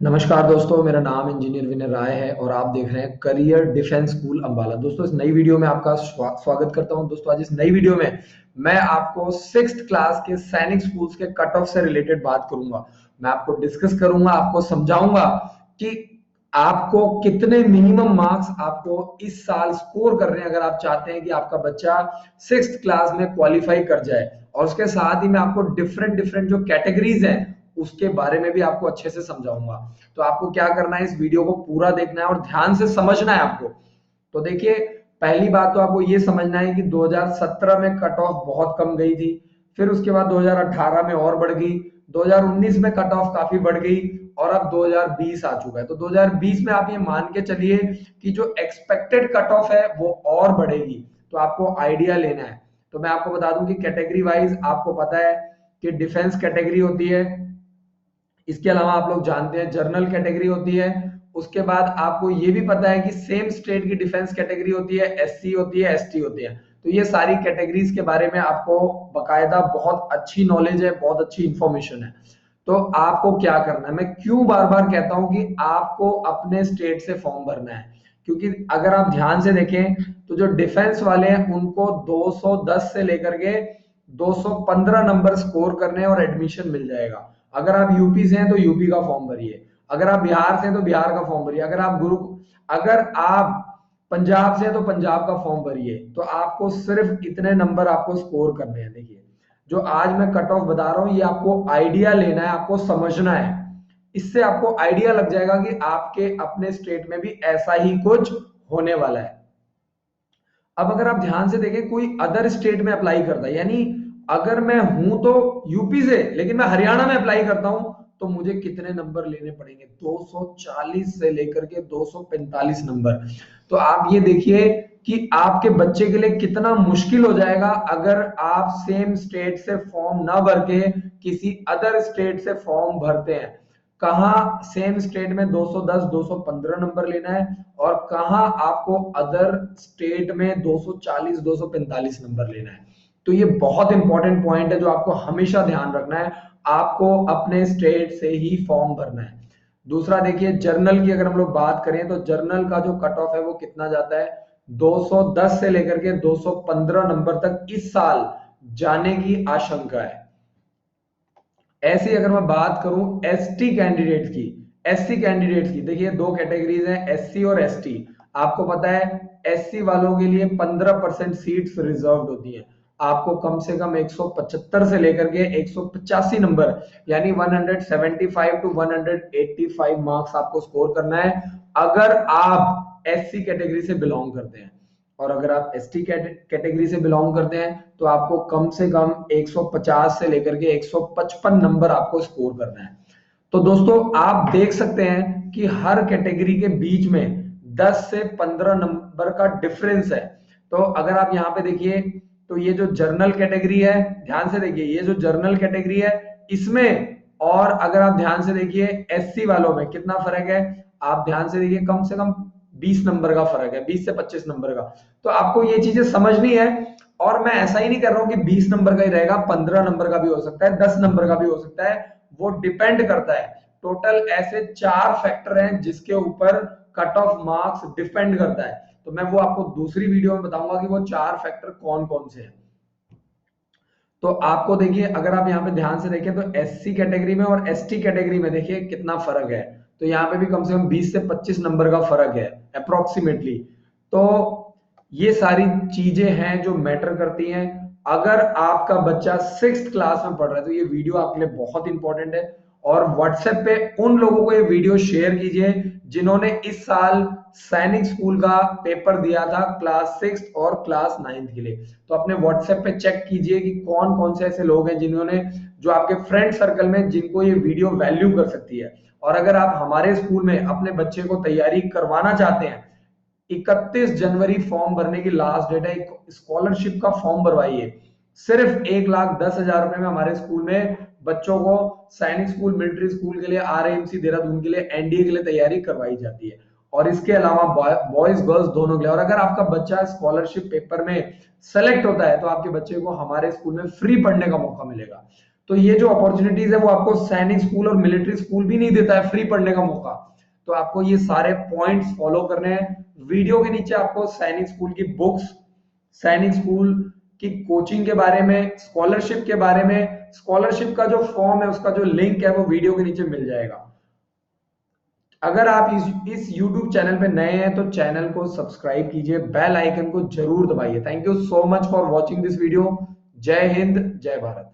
नमस्कार दोस्तों, मेरा नाम इंजीनियर विनय राय है और आप देख रहे हैं करियर डिफेंस स्कूल अंबाला। दोस्तों, इस नई वीडियो में आपका स्वागत करता हूं। दोस्तों, आज इस नई वीडियो में मैं आपको सिक्स्थ क्लास के सैनिक स्कूल्स के कट ऑफ से रिलेटेड बात करूंगा। मैं आपको डिस्कस करूंगा, आपको समझाऊंगा कि आपको कितने मिनिमम मार्क्स आपको इस साल स्कोर करने हैं अगर आप चाहते हैं कि आपका बच्चा सिक्स्थ क्लास में क्वालिफाई कर जाए। और उसके साथ ही मैं आपको डिफरेंट डिफरेंट जो कैटेगरीज हैं उसके बारे में भी आपको अच्छे से समझाऊंगा। तो आपको क्या करना है, इस वीडियो को पूरा देखना है और ध्यान से समझना है आपको। तो देखिए, पहली बात तो आपको ये समझना है कि 2017 में कट ऑफ बहुत कम गई थी। फिर उसके बाद 2018 में और बढ़ गई। 2019 में कट ऑफ काफी बढ़ गई और अब 2020 आ चुका है। तो 2020 में आप ये मान के चलिए कि जो एक्सपेक्टेड कट ऑफ है वो और बढ़ेगी। तो आपको आइडिया लेना है। तो मैं आपको बता दूं कि कैटेगरी वाइज आपको पता है कि डिफेंस कैटेगरी होती है। इसके अलावा आप लोग जानते हैं जनरल कैटेगरी होती है। उसके बाद आपको ये भी पता है कि सेम स्टेट की डिफेंस कैटेगरी होती है, एससी होती है, एसटी होती है। तो ये सारी कैटेगरीज के बारे में आपको बकायदा बहुत अच्छी नॉलेज है, बहुत अच्छी इंफॉर्मेशन है। तो आपको क्या करना है, मैं क्यों बार बार कहता हूं कि आपको अपने स्टेट से फॉर्म भरना है। क्योंकि अगर आप ध्यान से देखें तो जो डिफेंस वाले हैं उनको 210 से लेकर के 215 नंबर स्कोर करने हैं और एडमिशन मिल जाएगा। अगर आप यूपी से हैं तो यूपी का फॉर्म भरिए, अगर आप बिहार से हैं तो बिहार का फॉर्म भरिए, अगर आप पंजाब से हैं तो पंजाब का फॉर्म भरिए। तो आपको सिर्फ इतने नंबर आपको स्कोर करने हैं। देखिए, जो आज मैं कट ऑफ बता रहा हूं ये आपको आइडिया लेना है, आपको समझना है। इससे आपको आइडिया लग जाएगा कि आपके अपने स्टेट में भी ऐसा ही कुछ होने वाला है। अब अगर आप ध्यान से देखें, कोई अदर स्टेट में अप्लाई करता है, यानी अगर मैं हूं तो यूपी से लेकिन मैं हरियाणा में अप्लाई करता हूं, तो मुझे कितने नंबर लेने पड़ेंगे? 240 से लेकर के 245 नंबर। तो आप ये देखिए कि आपके बच्चे के लिए कितना मुश्किल हो जाएगा अगर आप सेम स्टेट से फॉर्म ना भर के किसी अदर स्टेट से फॉर्म भरते हैं। कहाँ सेम स्टेट में 210 215 नंबर लेना है और कहाँ आपको अदर स्टेट में 240 245 नंबर लेना है। तो ये बहुत इंपॉर्टेंट पॉइंट है जो आपको हमेशा ध्यान रखना है। आपको अपने स्टेट से ही फॉर्म भरना है। दूसरा देखिए, जर्नल की अगर हम लोग बात करें तो जर्नल का जो कट ऑफ है वो कितना जाता है? 210 से लेकर के 215 नंबर तक इस साल जाने की आशंका है। ऐसी अगर मैं बात करूं एसटी कैंडिडेट की, एससी कैंडिडेट्स की, देखिए दो कैटेगरीज हैं, एससी और एसटी। आपको पता है एससी वालों के लिए 15% सीट्स रिजर्व्ड होती हैं। आपको कम से कम 175 से लेकर के 185 नंबर, यानी 175 टू 185 मार्क्स आपको स्कोर करना है अगर आप एससी कैटेगरी से बिलोंग करते हैं। और अगर आप एसटी कैटेगरी से बिलोंग करते हैं तो आपको कम से कम 150 से लेकर के 155 नंबर आपको स्कोर करना है। तो दोस्तों, आप देख सकते हैं कि हर कैटेगरी के बीच में 10 से 15 नंबर का डिफरेंस है। तो अगर आप यहाँ पे देखिए तो ये जो जर्नल कैटेगरी है, ध्यान से देखिए, ये जो जर्नल कैटेगरी है इसमें, और अगर आप ध्यान से देखिए एससी वालों में कितना फर्क है, आप ध्यान से देखिए कम से कम 20 नंबर का फर्क है, 20 से 25 नंबर का। तो आपको ये चीजें समझनी है। और मैं ऐसा ही नहीं कर रहा हूं कि 20 नंबर का ही रहेगा, 15 नंबर का भी हो सकता है, 10 नंबर का भी हो सकता है। वो डिपेंड करता है। टोटल ऐसे 4 फैक्टर हैं जिसके ऊपर कट ऑफ मार्क्स डिपेंड करता है। तो मैं वो आपको दूसरी वीडियो में बताऊंगा कि वो 4 फैक्टर कौन कौन से हैं। तो आपको देखिए, अगर आप यहाँ पे ध्यान से देखें तो एससी कैटेगरी में और एसटी कैटेगरी में देखिए कितना फर्क है। तो यहाँ पे भी कम से कम 20 से 25 नंबर का फर्क है अप्रोक्सीमेटली। तो ये सारी चीजें हैं जो मैटर करती हैं। अगर आपका बच्चा सिक्स क्लास में पढ़ रहा है तो ये वीडियो आपके लिए बहुत इंपॉर्टेंट है। और व्हाट्सएप पे उन लोगों को ये वीडियो शेयर कीजिए जिन्होंने इस साल सैनिक स्कूल का पेपर दिया था क्लास सिक्स और क्लास नाइन्थ के लिए। तो अपने व्हाट्सएप पे चेक कीजिए कि कौन कौन से ऐसे लोग हैं जिन्होंने, जो आपके फ्रेंड सर्कल में जिनको ये वीडियो वैल्यू कर सकती है। और अगर आप हमारे स्कूल में अपने बच्चे को तैयारी करवाना चाहते हैं, 31 जनवरी फॉर्म भरने की लास्ट डेट है। स्कॉलरशिप का फॉर्म भरवाइए। सिर्फ 1,10,000 रुपए में हमारे स्कूल में बच्चों को सैनिक स्कूल, मिलिट्री स्कूल के लिए, आरएएमसी देहरादून के लिए, एनडीए के लिए तैयारी करवाई जाती है। और इसके अलावा बॉयज गर्ल्स दोनों के लिए। और अगर आपका बच्चा स्कॉलरशिप पेपर में सेलेक्ट होता है तो आपके बच्चे को हमारे स्कूल में फ्री पढ़ने का मौका मिलेगा। तो ये जो अपॉर्चुनिटीज है वो आपको सैनिक स्कूल और मिलिट्री स्कूल भी नहीं देता है फ्री पढ़ने का मौका। तो आपको ये सारे पॉइंट्स फॉलो करने हैं। वीडियो के नीचे आपको सैनिक स्कूल की बुक्स, सैनिक स्कूल की कोचिंग के बारे में, स्कॉलरशिप के बारे में, स्कॉलरशिप का जो फॉर्म है उसका जो लिंक है वो वीडियो के नीचे मिल जाएगा। अगर आप इस YouTube चैनल पे नए हैं तो चैनल को सब्सक्राइब कीजिए, बेल आइकन को जरूर दबाइए। Thank you so much for watching this video. जय हिंद, जय भारत।